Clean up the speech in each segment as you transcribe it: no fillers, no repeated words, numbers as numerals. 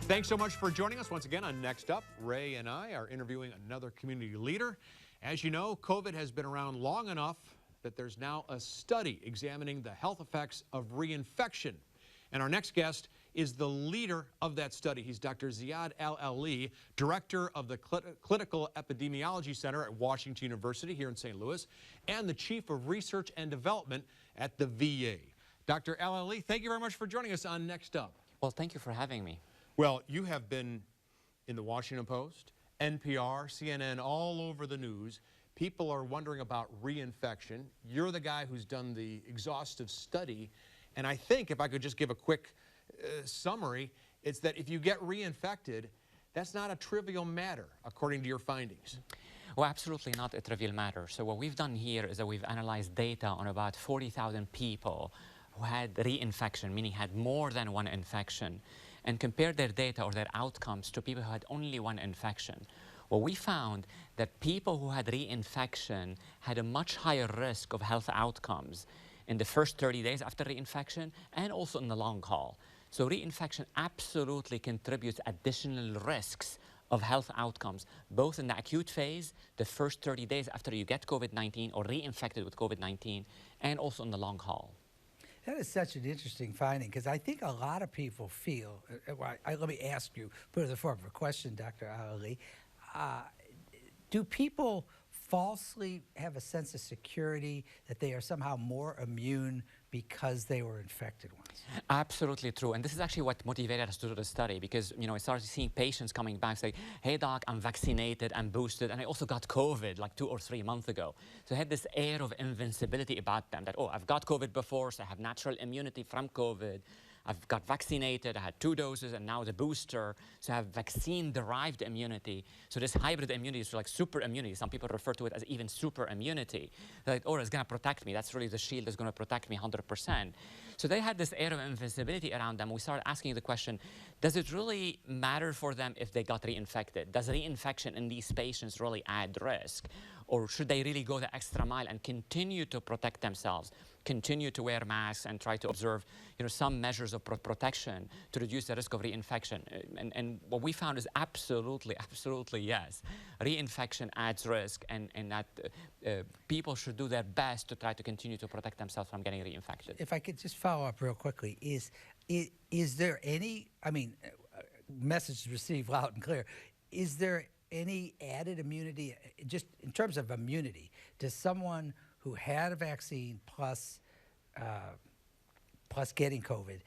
Thanks so much for joining us once again on Next Up. Ray and I are interviewing another community leader. As you know, COVID has been around long enough that there's now a study examining the health effects of reinfection. And our next guest is the leader of that study. He's Dr. Ziyad Al-Aly, director of the Clinical Epidemiology Center at Washington University here in St. Louis, and the chief of research and development at the VA. Dr. Al-Aly, thank you very much for joining us on Next Up. Well, thank you for having me. Well, you have been in the Washington Post, NPR, CNN, all over the news. People are wondering about reinfection. You're the guy who's done the exhaustive study. And I think if I could just give a quick summary, it's that if you get reinfected, that's not a trivial matter, according to your findings. Well, absolutely not a trivial matter. So what we've done here is that we've analyzed data on about 40,000 people who had reinfection, meaning had more than one infection, and compared their data or their outcomes to people who had only one infection. Well, we found that people who had reinfection had a much higher risk of health outcomes in the first 30 days after reinfection and also in the long haul. So reinfection absolutely contributes additional risks of health outcomes, both in the acute phase, the first 30 days after you get COVID-19 or reinfected with COVID-19, and also in the long haul. That is such an interesting finding, because I think a lot of people feel, let me ask you, put it in the form of a question, Dr. Al-Aly, do people falsely have a sense of security that they are somehow more immune because they were infected once? Absolutely true. And this is actually what motivated us to do the study, because, you know, I started seeing patients coming back say, hey, doc, I'm vaccinated, I'm boosted, and I also got COVID like 2 or 3 months ago. So I had this air of invincibility about them that, oh, I've got COVID before, so I have natural immunity from COVID. I've got vaccinated, I had 2 doses, and now the booster, so I have vaccine-derived immunity. So this hybrid immunity is like super immunity. Some people refer to it as even super immunity. They're like, oh, it's gonna protect me. That's really the shield that's gonna protect me 100%. So they had this air of invincibility around them. We started asking the question, does it really matter for them if they got reinfected? Does reinfection in these patients really add risk? Or should they really go the extra mile and continue to protect themselves, continue to wear masks and try to observe, you know, some measures of protection to reduce the risk of reinfection? And what we found is absolutely, absolutely yes. Reinfection adds risk, and that people should do their best to try to continue to protect themselves from getting reinfected. If I could just follow up real quickly, is there any, I mean, message received loud and clear, is there any added immunity, just in terms of immunity, to someone who had a vaccine plus getting COVID?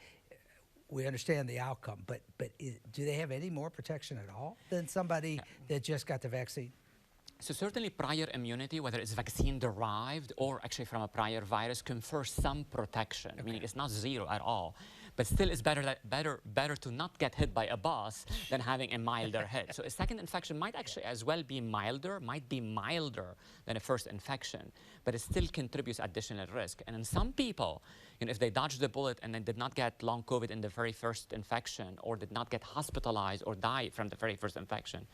We understand the outcome, but do they have any more protection at all than somebody that just got the vaccine? So certainly prior immunity, whether it's vaccine-derived or actually from a prior virus, confers some protection, meaning it's not zero at all. But still, it's better to not get hit by a bus than having a milder hit. So a second infection might actually as well be milder, might be milder than a first infection, but it still contributes additional risk. And in some people, you know, if they dodged the bullet and then did not get long COVID in the very first infection, or did not get hospitalized or die from the very first infection,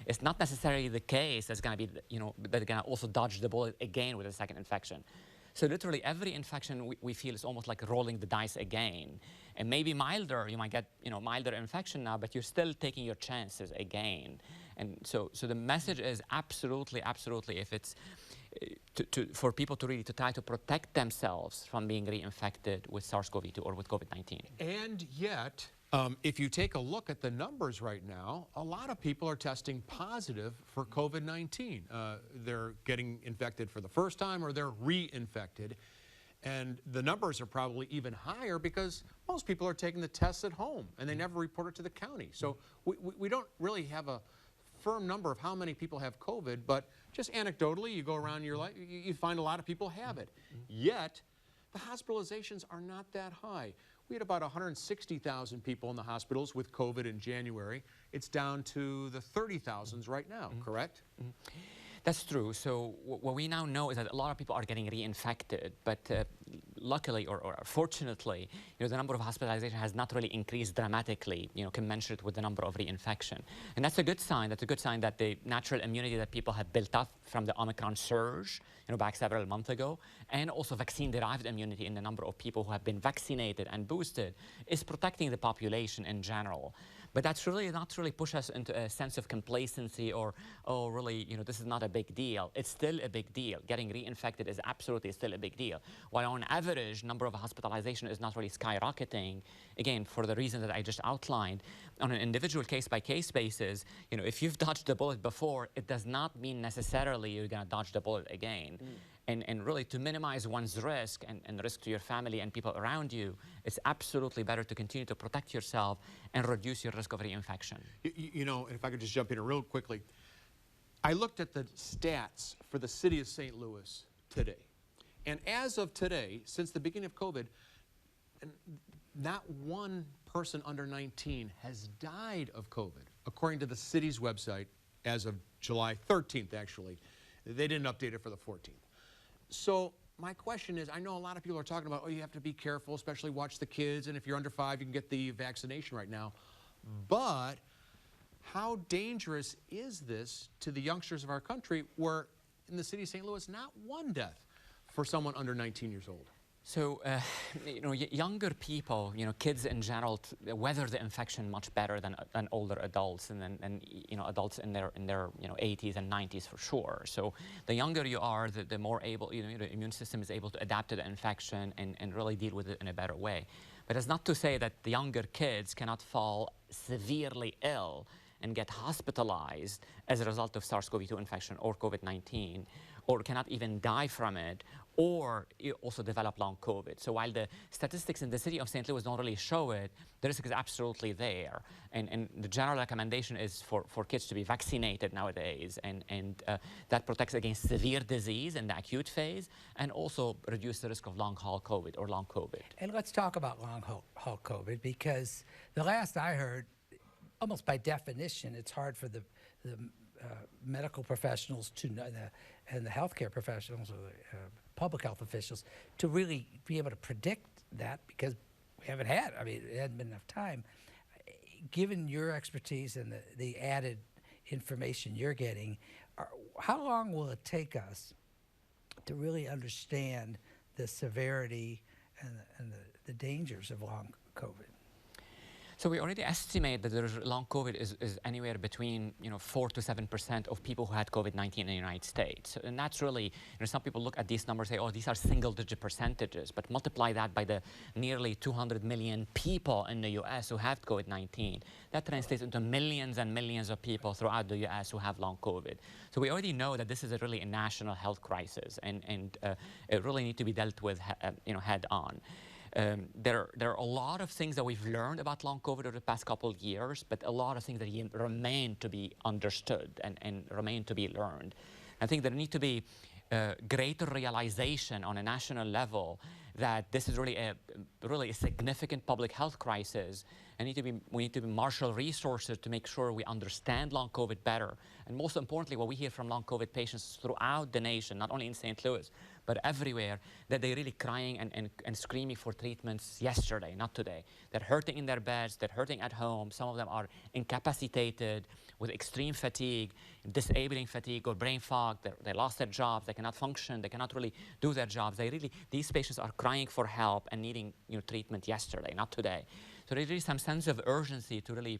it's not necessarily the case that's going to be, you know, they're going to also dodge the bullet again with a second infection. So literally every infection we feel is almost like rolling the dice again. And maybe milder, you might get, you know, milder infection now, but you're still taking your chances again. And so the message is absolutely, absolutely, if it's for people to really try to protect themselves from being reinfected with SARS-CoV-2 or with COVID-19. And yet, if you take a look at the numbers right now, a lot of people are testing positive for COVID-19. They're getting infected for the first time, or they're reinfected. And the numbers are probably even higher because most people are taking the tests at home and they never report it to the county. So we don't really have a firm number of how many people have COVID, but just anecdotally, you go around your life, you find a lot of people have it. Yet, the hospitalizations are not that high. We had about 160,000 people in the hospitals with COVID in January. It's down to the 30,000s right now, correct? That's true. So what we now know is that a lot of people are getting reinfected, but luckily or fortunately, you know, the number of hospitalization has not really increased dramatically, you know, commensurate with the number of reinfection. And that's a good sign. That's a good sign that the natural immunity that people have built up from the Omicron surge, you know, back several months ago, and also vaccine-derived immunity in the number of people who have been vaccinated and boosted is protecting the population in general. But that's really not really push us into a sense of complacency or, oh, really, this is not a big deal. It's still a big deal. Getting reinfected is absolutely still a big deal. While on average, number of hospitalization is not really skyrocketing, again, for the reason that I just outlined, on an individual case-by-case basis, if you've dodged the bullet before, it does not mean necessarily you're going to dodge the bullet again. And really, to minimize one's risk and risk to your family and people around you, it's absolutely better to continue to protect yourself and reduce your risk of reinfection. If I could just jump in real quickly, I looked at the stats for the city of St. Louis today. And as of today, since the beginning of COVID, not one person under 19 has died of COVID, according to the city's website as of July 13th, actually. They didn't update it for the 14th. So my question is, I know a lot of people are talking about, oh, you have to be careful, especially watch the kids, and if you're under 5, you can get the vaccination right now. But how dangerous is this to the youngsters of our country, where in the city of St. Louis, not one death for someone under 19 years old? So, younger people, kids in general, weather the infection much better than older adults, and adults in their 80s and 90s for sure. So, the younger you are, the more able, the immune system is able to adapt to the infection and really deal with it in a better way. But it's not to say that the younger kids cannot fall severely ill and get hospitalized as a result of SARS-CoV-2 infection or COVID-19, or cannot even die from it, or also develop long COVID. So while the statistics in the city of St. Louis don't really show it, the risk is absolutely there. And the general recommendation is for kids to be vaccinated nowadays, and that protects against severe disease in the acute phase, and also reduce the risk of long-haul COVID or long COVID. And let's talk about long-haul COVID, because the last I heard, almost by definition, it's hard for the medical professionals to know, and the healthcare professionals or the public health officials to really be able to predict that, because we haven't had, it hasn't been enough time. Given your expertise and the added information you're getting, how long will it take us to really understand the severity and the dangers of long COVID? So we already estimate that the long COVID is anywhere between 4 to 7% of people who had COVID-19 in the United States. And that's really, some people look at these numbers and say, oh, these are single-digit percentages, but multiply that by the nearly 200 million people in the US who have COVID-19. That translates into millions and millions of people throughout the US who have long COVID. So we already know that this is really a national health crisis, and it really needs to be dealt with head on. There are a lot of things that we've learned about long COVID over the past couple of years, but a lot of things that remain to be understood and remain to be learned. I think there needs to be greater realization on a national level that this is really a significant public health crisis, and we need to marshal resources to make sure we understand long COVID better. And most importantly, what we hear from long COVID patients throughout the nation, not only in St. Louis, but everywhere, that they're really crying and screaming for treatments yesterday, not today. They're hurting in their beds, they're hurting at home. Some of them are incapacitated with extreme fatigue, disabling fatigue or brain fog. They lost their jobs, they cannot function, they cannot really do their jobs. These patients are crying for help and needing treatment yesterday, not today. So there's really some sense of urgency to really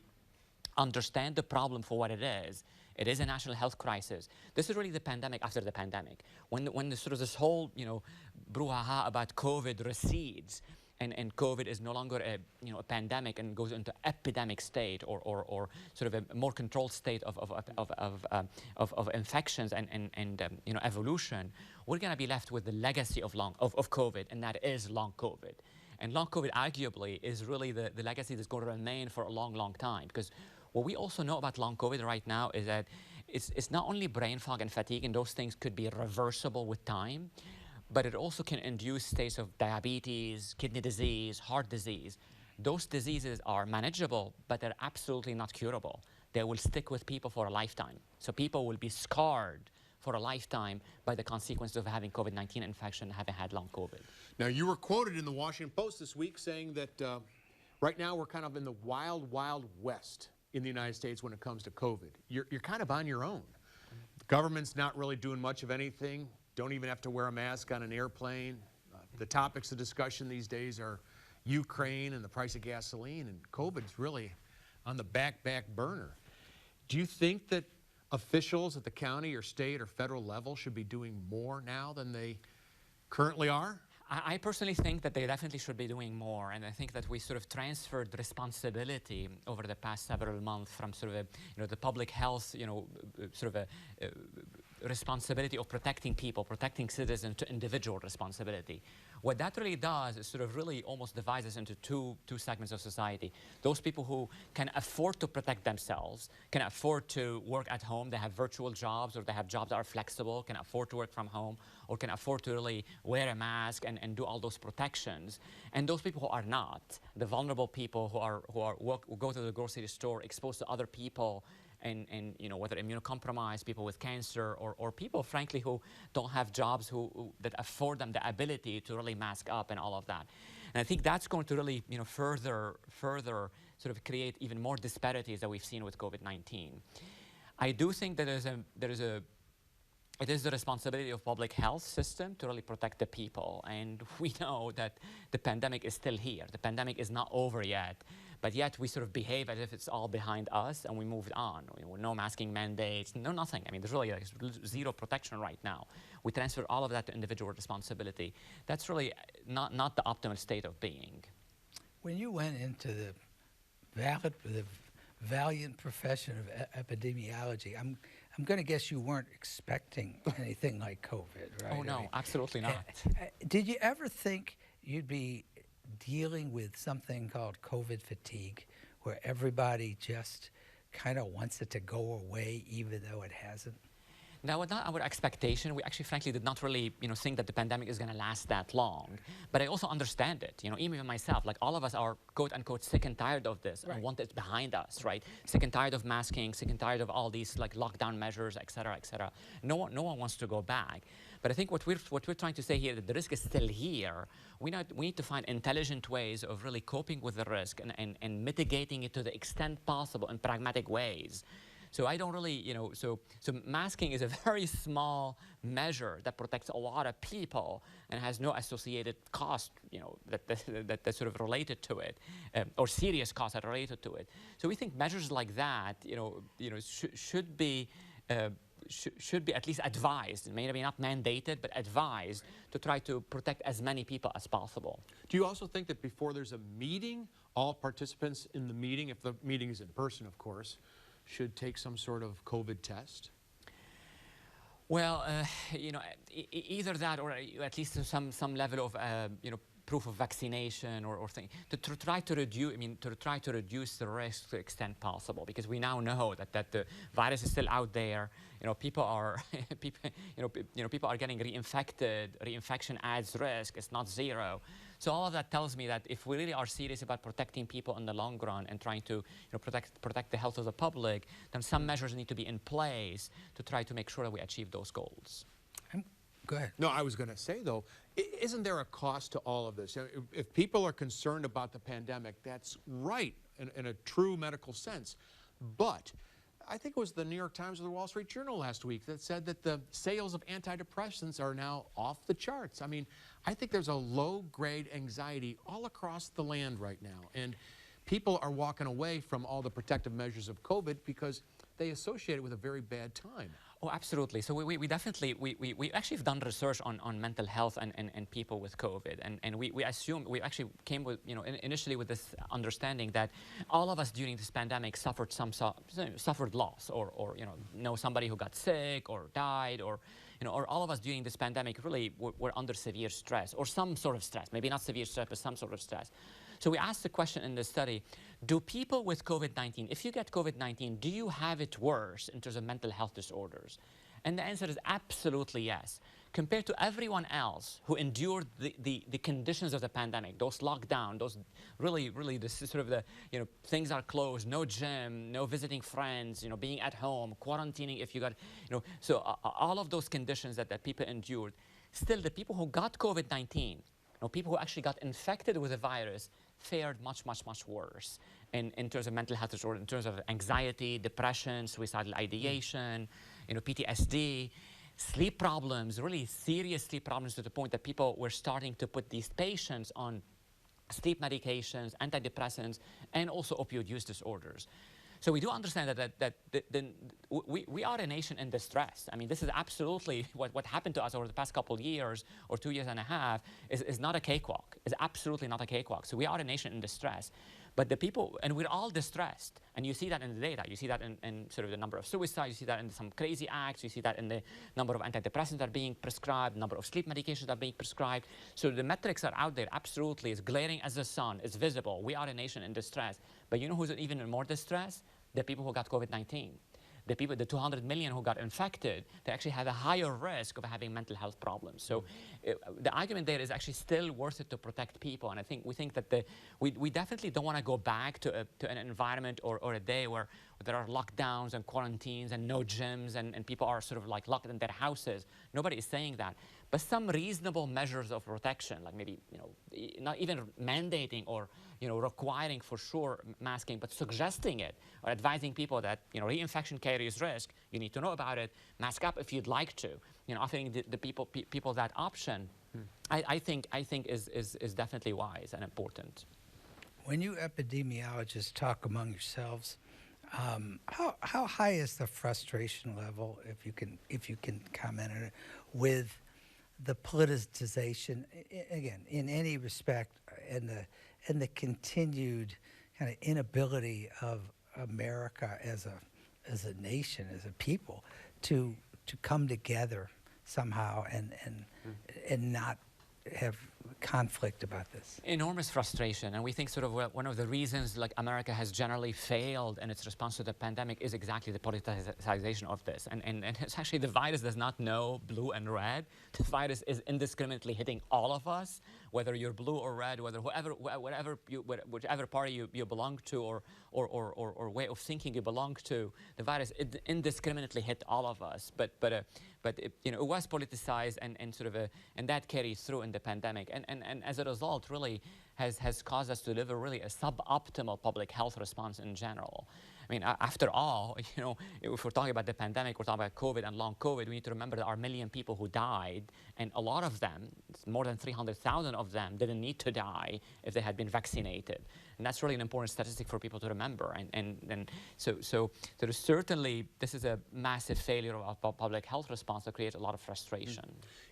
understand the problem for what it is. It is a national health crisis. This is really the pandemic after the pandemic. When this whole brouhaha about COVID recedes, and COVID is no longer a pandemic and goes into epidemic state or sort of a more controlled state of infections and evolution, we're going to be left with the legacy of COVID, and that is long COVID. And long COVID arguably is really the legacy that's going to remain for a long, long time, because what we also know about long COVID right now is that it's not only brain fog and fatigue, and those things could be reversible with time, but it also can induce states of diabetes, kidney disease, heart disease. Those diseases are manageable, but they're absolutely not curable. They will stick with people for a lifetime. So people will be scarred for a lifetime by the consequences of having COVID-19 infection, having had long COVID. Now, you were quoted in the Washington Post this week saying that right now we're kind of in the wild, wild west in the United States when it comes to COVID. You're kind of on your own. The government's not really doing much of anything. Don't even have to wear a mask on an airplane. The topics of discussion these days are Ukraine and the price of gasoline, and COVID's really on the back burner. Do you think that officials at the county or state or federal level should be doing more now than they currently are? I personally think that they definitely should be doing more, and I think that we sort of transferred responsibility over the past several months from sort of the public health, sort of a responsibility of protecting people, protecting citizens, to individual responsibility. What that really does is sort of really almost divides us into two segments of society. Those people who can afford to protect themselves, can afford to work at home, they have virtual jobs or they have jobs that are flexible, can afford to work from home, or can afford to really wear a mask and do all those protections. And those people who are not, the vulnerable people who go to the grocery store exposed to other people, and whether immunocompromised, people with cancer, or people, frankly, who don't have jobs that afford them the ability to really mask up and all of that. And I think that's going to really further sort of create even more disparities that we've seen with COVID-19. I do think that it is the responsibility of public health system to really protect the people. And we know that the pandemic is still here. The pandemic is not over yet. But yet we sort of behave as if it's all behind us and we moved on. No masking mandates, no nothing. I mean, there's really zero protection right now. We transfer all of that to individual responsibility. That's really not the optimal state of being. When you went into the valiant profession of epidemiology, I'm going to guess you weren't expecting anything like COVID, right? Oh, no, absolutely not. Did you ever think you'd be dealing with something called COVID fatigue, where everybody just kind of wants it to go away even though it hasn't? That was not our expectation. We actually, frankly, did not really, think that the pandemic is going to last that long. But I also understand it. Even myself, like all of us are, quote unquote, sick and tired of this and want it behind us, right? Sick and tired of masking, sick and tired of all these like lockdown measures, et cetera, et cetera. No one wants to go back. But I think what we're trying to say here, that the risk is still here. We need to find intelligent ways of really coping with the risk and mitigating it to the extent possible in pragmatic ways. So I don't really, so masking is a very small measure that protects a lot of people and has no associated cost, that's sort of related to it, or serious costs that are related to it. So we think measures like that, should be at least advised, maybe not mandated, but advised to try to protect as many people as possible. Do you also think that before there's a meeting, all participants in the meeting, if the meeting is in person, of course, should take some sort of COVID test? Well, either that or at least some level of, proof of vaccination or thing to try to reduce the risk to the extent possible, because we now know that the virus is still out there. People are people are getting reinfected. Reinfection adds risk. It's not zero. So all of that tells me that if we really are serious about protecting people in the long run and trying to protect the health of the public, then some measures need to be in place to try to make sure that we achieve those goals. Go ahead. No, I was going to say, though, isn't there a cost to all of this? If people are concerned about the pandemic, that's right in a true medical sense. But I think it was the New York Times or the Wall Street Journal last week that said that the sales of antidepressants are now off the charts. I mean, I think there's a low-grade anxiety all across the land right now. And people are walking away from all the protective measures of COVID because they associate it with a very bad time. Oh, absolutely. So we definitely, we actually have done research on mental health and people with COVID. And we assume, we actually came with, initially with this understanding that all of us during this pandemic suffered suffered loss or know somebody who got sick or died, or all of us during this pandemic really were under severe stress or some sort of stress, maybe not severe stress, but some sort of stress. So we asked the question in the study, do people with COVID-19, if you get COVID-19, do you have it worse in terms of mental health disorders? And the answer is absolutely yes. Compared to everyone else who endured the conditions of the pandemic, those lockdown, those really, this is sort of the, things are closed, no gym, no visiting friends, being at home, quarantining if you got, so all of those conditions that people endured, still the people who got COVID-19, people who actually got infected with the virus fared much worse in terms of mental health disorder, in terms of anxiety, depression, suicidal ideation, PTSD, sleep problems, really serious sleep problems, to the point that people were starting to put these patients on sleep medications, antidepressants, and also opioid use disorders. So we do understand that we are a nation in distress. I mean, this is absolutely what happened to us over the past couple of years or 2 years and a half is not a cakewalk. It's absolutely not a cakewalk. So we are a nation in distress. But the people, and we're all distressed. And you see that in the data. You see that in sort of the number of suicides. You see that in some crazy acts. You see that in the number of antidepressants that are being prescribed, number of sleep medications that are being prescribed. So the metrics are out there, absolutely. It's glaring as the sun. It's visible. We are a nation in distress. But you know who's even in more distress? The people who got COVID-19. The people, the 200 million who got infected, they actually have a higher risk of having mental health problems. So the argument there is actually still worth it to protect people. And I think we think that we definitely don't want to go back to an environment or a day where there are lockdowns and quarantines and no gyms and people are sort of like locked in their houses. Nobody is saying that. But some reasonable measures of protection, like maybe, not even mandating or, requiring for sure masking, but suggesting it or advising people that, reinfection carries risk. You need to know about it. Mask up if you'd like to. Offering the people that option, I think is definitely wise and important. When you epidemiologists talk among yourselves, how high is the frustration level, if you can comment on it, with the politicization, again, in any respect, and the continued kind of inability of America as a nation, as a people, to come together somehow and not have conflict about this? Enormous frustration, and we think sort of one of the reasons like America has generally failed in its response to the pandemic is exactly the politicization of this. And it's actually the virus does not know blue and red. The virus is indiscriminately hitting all of us, whether you're blue or red, whichever party you belong to or way of thinking you belong to. The virus indiscriminately hit all of us. But it was politicized and that carries through in the pandemic. And as a result, really has caused us to live a suboptimal public health response in general. I mean, after all, if we're talking about the pandemic, we're talking about COVID and long COVID, we need to remember there are 1 million people who died, and a lot of them, more than 300,000 of them, didn't need to die if they had been vaccinated. And that's really an important statistic for people to remember. And so there's certainly, this is a massive failure of our public health response that creates a lot of frustration.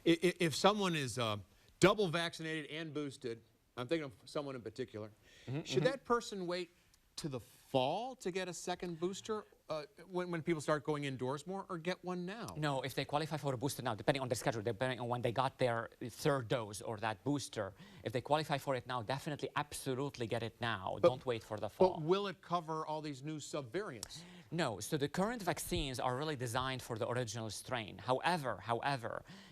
If someone is double vaccinated and boosted, I'm thinking of someone in particular, should that person wait to the fall to get a second booster when people start going indoors more, or get one now? No, if they qualify for a booster now, depending on their schedule, depending on when they got their third dose or that booster, if they qualify for it now, definitely, absolutely get it now. Don't wait for the fall. But will it cover all these new subvariants? No, so the current vaccines are really designed for the original strain. However,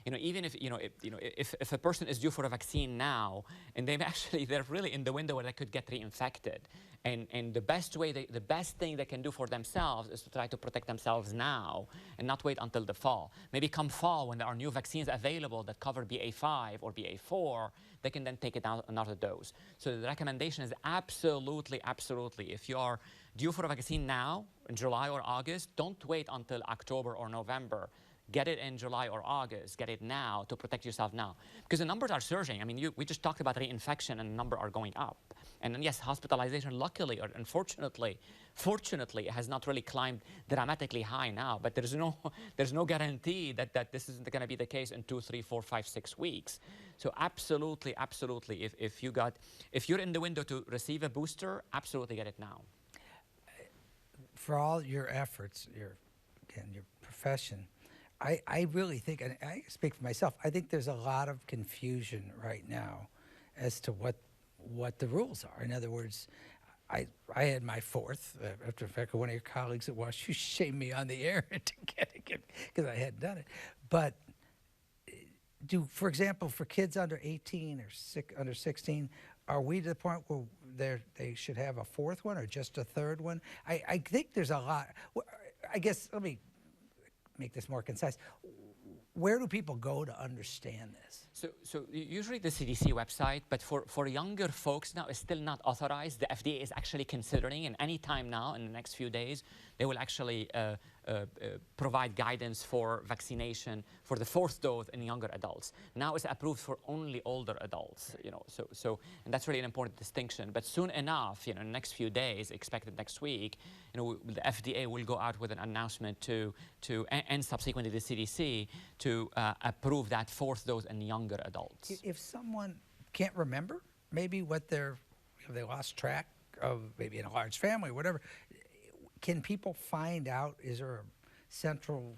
even if a person is due for a vaccine now, and they're really in the window where they could get reinfected, and the best thing they can do for themselves is to try to protect themselves now and not wait until the fall. Maybe come fall, when there are new vaccines available that cover BA5 or BA4, they can then take another dose. So the recommendation is absolutely, if you are due for a vaccine now, in July or August, don't wait until October or November. Get it in July or August. Get it now to protect yourself now. Because the numbers are surging. I mean, we just talked about reinfection, and the number are going up. And then, yes, hospitalization, luckily or unfortunately, fortunately, has not really climbed dramatically high now. But there's no guarantee that this isn't going to be the case in 2, 3, 4, 5, 6 weeks. So absolutely, if you're in the window to receive a booster, absolutely get it now. For all your efforts, your profession, I really think, and I speak for myself, I think there's a lot of confusion right now as to what the rules are. In other words, I had my fourth, after in fact one of your colleagues at Washington shamed me on the air to get it because I hadn't done it. But for example, for kids under 18 or under 16, are we to the point where they should have a fourth one or just a third one? I think there's a lot. I guess, let me make this more concise. Where do people go to understand this? So usually the CDC website, but for younger folks now, it's still not authorized. The FDA is actually considering, and any time now in the next few days, they will actually provide guidance for vaccination for the 4th dose in younger adults. Now it's approved for only older adults, you know. And that's really an important distinction. But soon enough, you know, in the next few days, expected next week, you know, the FDA will go out with an announcement and subsequently the CDC to approve that 4th dose in younger adults. If someone can't remember maybe what they lost track of, maybe in a large family or whatever, can people find out, is there a central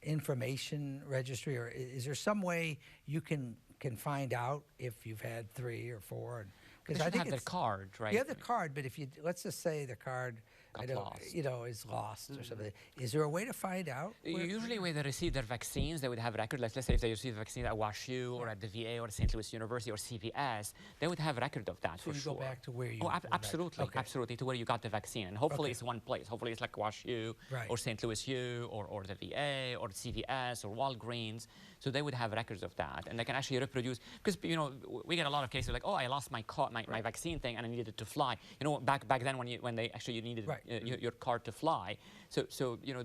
information registry, or is there some way you can find out if you've had 3 or 4? Because I think have the card, right? You have the card, but if you, let's just say the card, you know, is lost or something. Is there a way to find out? Usually when they receive their vaccines, they would have record. Let's say if they receive the vaccine at WashU or at the VA or St. Louis University or CVS, they would have record of that so for you sure. go back to where you absolutely, absolutely, to where you got the vaccine. And hopefully it's one place. Hopefully it's like WashU or St. Louis U or the VA or CVS or Walgreens. So they would have records of that, and they can actually reproduce. Because, you know, we get a lot of cases like, oh, I lost my vaccine thing and I needed to fly. You know, back then when they actually needed your card to fly. So you know,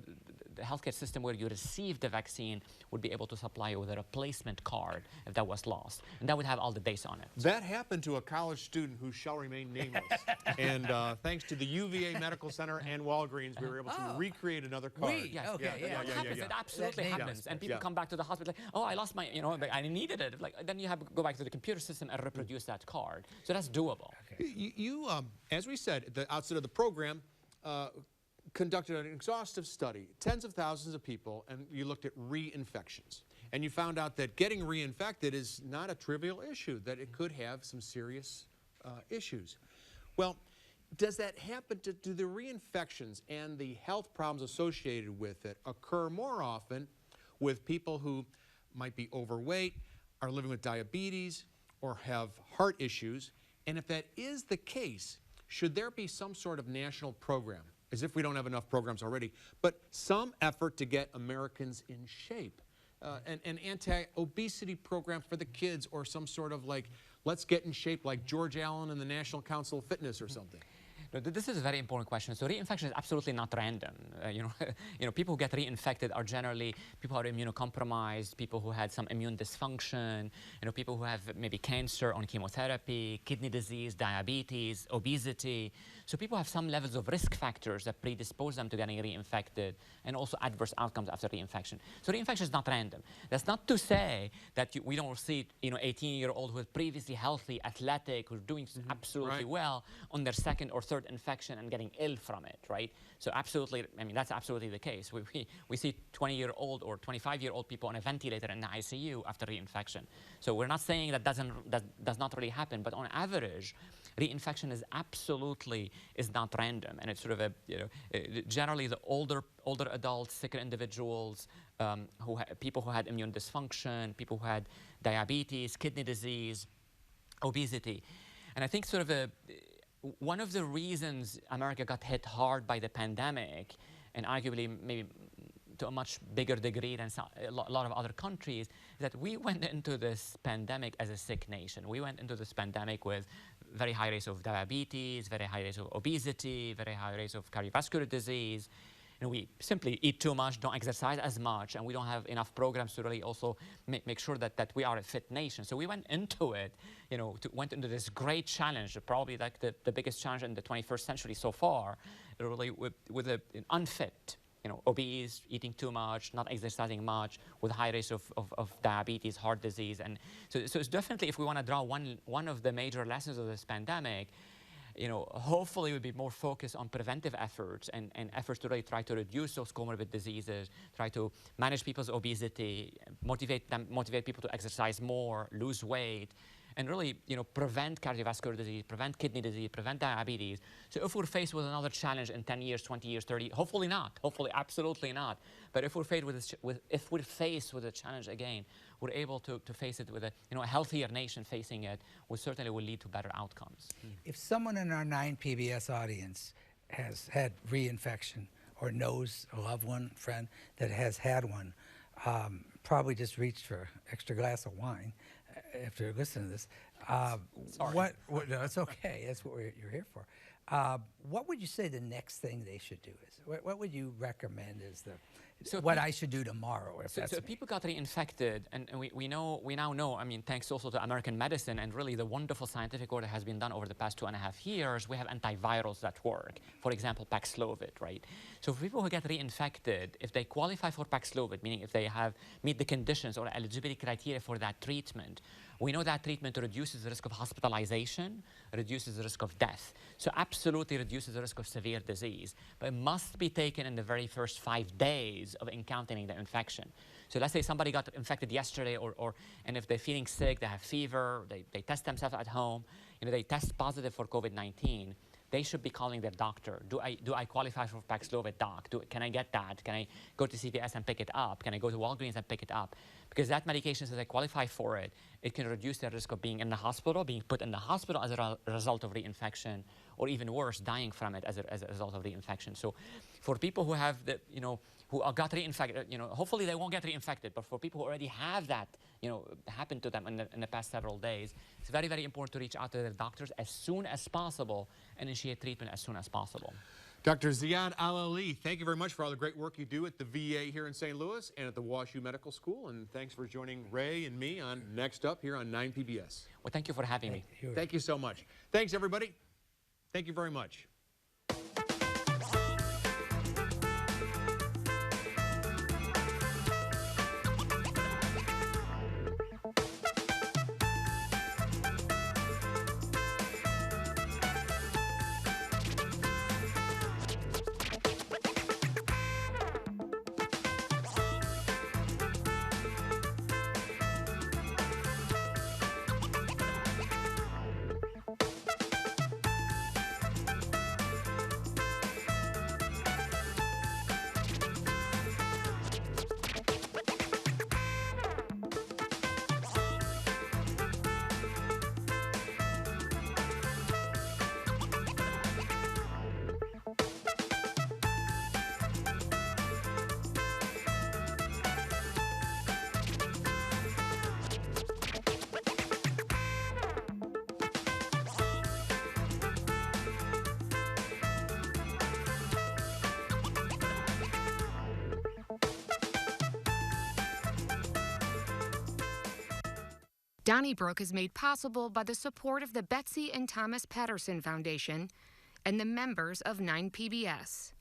the healthcare system where you received the vaccine would be able to supply you with a replacement card if that was lost, and that would have all the data on it. That happened to a college student who shall remain nameless. And thanks to the UVA Medical Center and Walgreens, we were able to recreate another card. It absolutely happens, and people come back to the hospital like, oh, I lost my, you know, I needed it. Like, then you have to go back to the computer system and reproduce that card. So that's doable. You as we said at the outset of the program, conducted an exhaustive study, tens of thousands of people, and you looked at reinfections. And you found out that getting reinfected is not a trivial issue, that it could have some serious issues. Well, does that happen do the reinfections and the health problems associated with it occur more often with people who might be overweight, are living with diabetes, or have heart issues? And if that is the case, should there be some sort of national program, as if we don't have enough programs already, but some effort to get Americans in shape? An anti-obesity program for the kids, or some sort of like, let's get in shape like George Allen and the National Council of Fitness or something. No, this is a very important question. So reinfection is absolutely not random. You know, people who get reinfected are generally people who are immunocompromised, people who had some immune dysfunction, you know, people who have maybe cancer on chemotherapy, kidney disease, diabetes, obesity. So people have some levels of risk factors that predispose them to getting reinfected, and also adverse outcomes after reinfection. So reinfection is not random. That's not to say that we don't see, you know, 18-year-old who is previously healthy, athletic, who's doing absolutely well on their 2nd or 3rd infection and getting ill from it, right? So absolutely, I mean, that's absolutely the case. We see 20-year-old or 25-year-old people on a ventilator in the ICU after reinfection. So we're not saying that does not really happen, but on average, reinfection is not random, and it's sort of a, you know, generally the older adults, sicker individuals, people who had immune dysfunction, people who had diabetes, kidney disease, obesity. And I think sort of one of the reasons America got hit hard by the pandemic, and arguably maybe to a much bigger degree than a lot of other countries, is that we went into this pandemic as a sick nation. We went into this pandemic with very high rates of diabetes, very high rates of obesity, very high rates of cardiovascular disease. You know, we simply eat too much, don't exercise as much, and we don't have enough programs to really also make sure that we are a fit nation. So we went into it, you know, went into this great challenge, probably like the biggest challenge in the 21st century so far, really with an unfit, you know, obese, eating too much, not exercising much, with high rates of diabetes, heart disease. And so it's definitely, if we want to draw one of the major lessons of this pandemic, you know, hopefully we'll be more focused on preventive efforts and efforts to really try to reduce those comorbid diseases, try to manage people's obesity, motivate people to exercise more, lose weight, and really, you know, prevent cardiovascular disease, prevent kidney disease, prevent diabetes. So if we're faced with another challenge in 10 years, 20 years, 30, hopefully not, hopefully absolutely not. But if we're faced with a challenge again, we're able to face it with a healthier nation facing it, which certainly will lead to better outcomes. If someone in our 9 PBS audience has had reinfection or knows a loved one, friend that has had one, probably just reached for an extra glass of wine. after listening to this. Sorry. No, it's okay. That's what you're here for. What would you say the next thing they should do is? What would you recommend is what I should do tomorrow? If So people got reinfected, and we now know, I mean, thanks also to American medicine and really the wonderful scientific work that has been done over the past 2.5 years, we have antivirals that work. For example, Paxlovid, right? So for people who get reinfected, if they qualify for Paxlovid, meaning if they meet the conditions or eligibility criteria for that treatment, we know that treatment reduces the risk of hospitalization, reduces the risk of death. So absolutely reduces the risk of severe disease. But it must be taken in the very first 5 days of encountering the infection. So let's say somebody got infected yesterday, and if they're feeling sick, they have fever, they test themselves at home, they test positive for COVID-19, they should be calling their doctor. Do I qualify for Paxlovid, doc? Can I get that? Can I go to CVS and pick it up? Can I go to Walgreens and pick it up? Because that medication, if they qualify for it, it can reduce their risk of being in the hospital, being put in the hospital as a result of reinfection, or even worse, dying from it as a result of reinfection. So for people who have who got reinfected, hopefully they won't get reinfected, but for people who already have that, happen to them in the past several days, it's very, very important to reach out to their doctors as soon as possible and initiate treatment as soon as possible. Dr. Ziyad Al-Aly, thank you very much for all the great work you do at the VA here in St. Louis and at the WashU Medical School. And thanks for joining Ray and me on Next Up here on 9 PBS. Well, thank you for having me. Thank you so much. Thanks, everybody. Thank you very much. Donnybrook is made possible by the support of the Betsy and Thomas Patterson Foundation and the members of 9 PBS.